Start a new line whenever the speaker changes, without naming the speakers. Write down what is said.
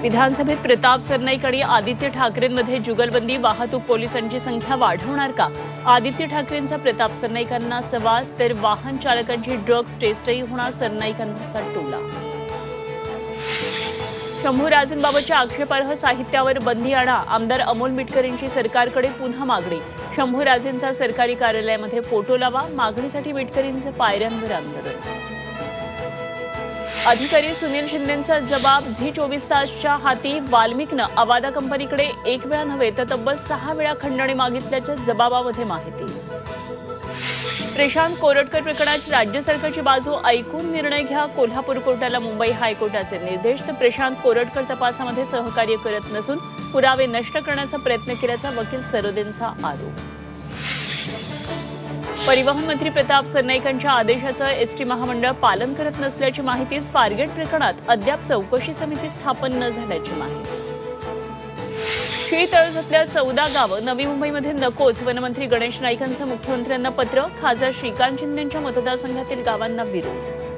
विधानसभेत प्रताप सरनाईक आणि आदित्य ठाकरेंमध्ये जुगलबंदी, वाहतूक पोलिसांची संख्या वाढवणार का? आदित्य ठाकरेंचा प्रताप सरनाईकांना सवाल, तर वाहन चालकांची ड्रग्ज टेस्टही होणार, सरनाईकांचा टोला. शंभूराजेंबाबतच्या आक्षेपार्ह साहित्यावर बंदी आणा, आमदार अमोल मिटकरींची सरकारकडे पुन्हा मागणी. शंभूराजेंचा सरकारी कार्यालयामध्ये फोटो लावा, मागणीसाठी मिटकरींचे पायऱ्यांवर आंदोलन. अधिकारी सुनील शिंदेंचा जबाब, झी 24 तासच्या हाती. वाल्मिकनं अवादा कंपनीकडे एक वेळा नव्हे तर तब्बल 6 वेळा खंडणी मागितल्याच्या जबाबामध्ये माहिती. प्रशांत कोरटकर प्रकरणात राज्य सरकारची बाजू ऐकून निर्णय घ्या, कोल्हापूर कोर्टाला मुंबई हायकोर्टाचे निर्देश. तर प्रशांत कोरटकर तपासामध्ये सहकार्य करत नसून पुरावे नष्ट करण्याचा प्रयत्न केल्याचा वकील सरोदेंचा आरोप. परिवहन मंत्री प्रताप सरनाईकांच्या आदेशाचं एसटी महामंडळ पालन करत नसल्याची माहिती. स्वारगेट प्रकरणात अद्याप चौकशी समिती स्थापन न झाल्याची माहिती. तळजातल्या 14 गावं नवी मुंबईमध्ये नकोच, वनमंत्री गणेश नाईकांचं मुख्यमंत्र्यांना पत्र. खासदार श्रीकांत शिंदेंच्या मतदारसंघातील गावांना विरोध.